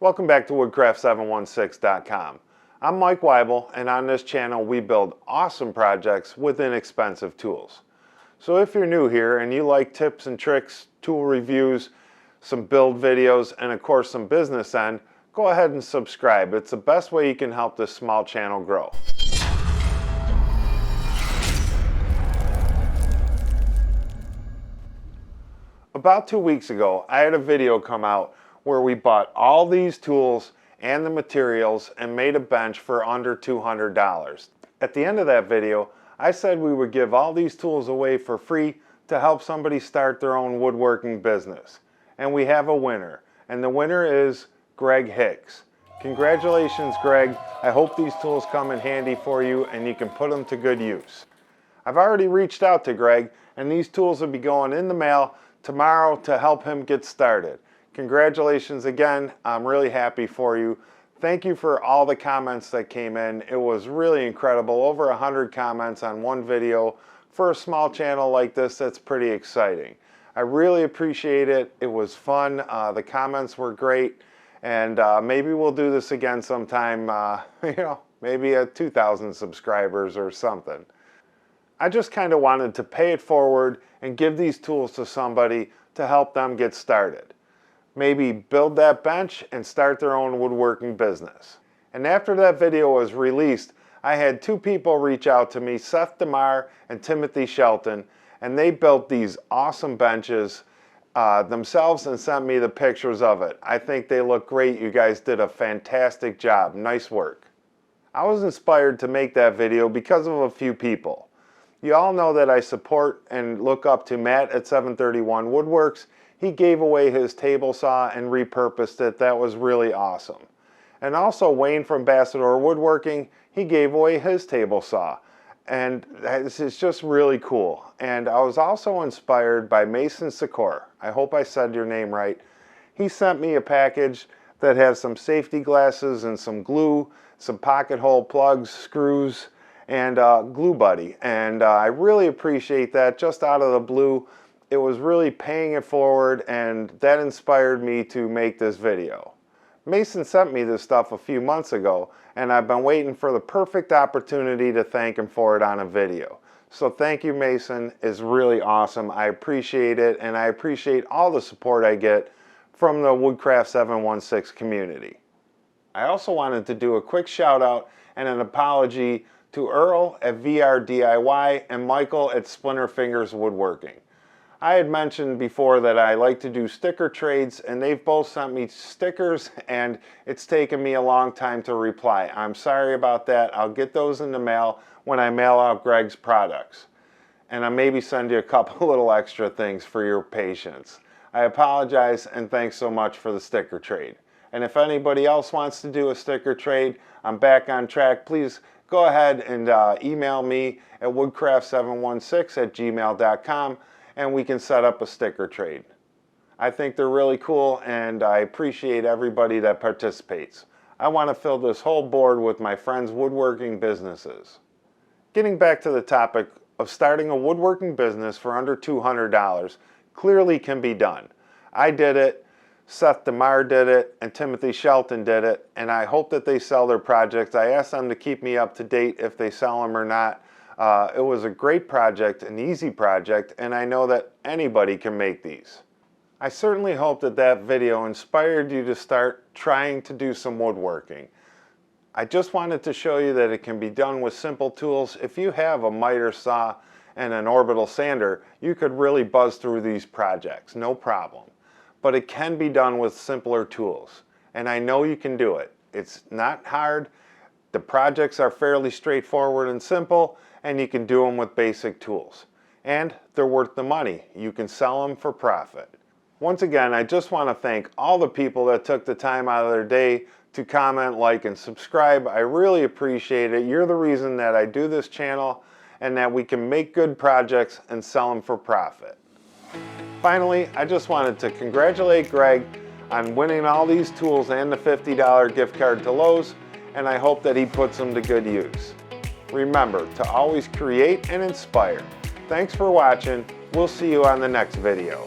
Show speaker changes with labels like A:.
A: Welcome back to woodcraft716.com. I'm Mike Weibel, and on this channel we build awesome projects with inexpensive tools. So if you're new here and you like tips and tricks, tool reviews, some build videos, and of course some business end, go ahead and subscribe. It's the best way you can help this small channel grow. About 2 weeks ago, I had a video come out where we bought all these tools and the materials and made a bench for under $200. At the end of that video, I said we would give all these tools away for free to help somebody start their own woodworking business. And we have a winner, and the winner is Gregg Hicks. Congratulations, Greg. I hope these tools come in handy for you and you can put them to good use. I've already reached out to Greg, and these tools will be going in the mail tomorrow to help him get started. Congratulations again. I'm really happy for you. Thank you for all the comments that came in. It was really incredible. Over 100 comments on one video. For a small channel like this, that's pretty exciting. I really appreciate it. It was fun. The comments were great. And maybe we'll do this again sometime, maybe at 2,000 subscribers or something. I just kind of wanted to pay it forward and give these tools to somebody to help them get started. Maybe build that bench and start their own woodworking business. And after that video was released, I had two people reach out to me, Seth DeMar and Timothy Shelton, and they built these awesome benches themselves and sent me the pictures of it. I think they look great. You guys did a fantastic job. Nice work. I was inspired to make that video because of a few people. You all know that I support and look up to Matt at 731 Woodworks. He gave away his table saw and repurposed it. That was really awesome. And also Wayne from Ambassador Woodworking, he gave away his table saw. And this is just really cool. And I was also inspired by Mason Secor. I hope I said your name right. He sent me a package that has some safety glasses and some glue, some pocket hole plugs, screws, and Glue Buddy. And I really appreciate that. Just out of the blue, it was really paying it forward, and that inspired me to make this video. Mason sent me this stuff a few months ago, and I've been waiting for the perfect opportunity to thank him for it on a video. So thank you, Mason. It's really awesome. I appreciate it, and I appreciate all the support I get from the Woodcraft 716 community. I also wanted to do a quick shout out and an apology to Earl at VR DIY and Michael at Splinter Fingers Woodworking. I had mentioned before that I like to do sticker trades, and they've both sent me stickers, and it's taken me a long time to reply. I'm sorry about that. I'll get those in the mail when I mail out Gregg's products. And I'll maybe send you a couple little extra things for your patience. I apologize, and thanks so much for the sticker trade. And if anybody else wants to do a sticker trade, I'm back on track. Please go ahead and email me at woodcraft716@gmail.com. and we can set up a sticker trade. I think they're really cool, and I appreciate everybody that participates. I want to fill this whole board with my friends' woodworking businesses. Getting back to the topic of starting a woodworking business for under $200 clearly can be done. I did it, Seth DeMar did it, and Timothy Shelton did it, and I hope that they sell their projects. I asked them to keep me up to date if they sell them or not. It was a great project, an easy project, and I know that anybody can make these. I certainly hope that that video inspired you to start trying to do some woodworking. I just wanted to show you that it can be done with simple tools. If you have a miter saw and an orbital sander, you could really buzz through these projects, no problem. But it can be done with simpler tools, and I know you can do it. It's not hard. The projects are fairly straightforward and simple, and you can do them with basic tools. And they're worth the money. You can sell them for profit. Once again, I just want to thank all the people that took the time out of their day to comment, like, and subscribe. I really appreciate it. You're the reason that I do this channel and that we can make good projects and sell them for profit. Finally, I just wanted to congratulate Greg on winning all these tools and the $50 gift card to Lowe's, and I hope that he puts them to good use. Remember to always create and inspire. Thanks for watching. We'll see you on the next video.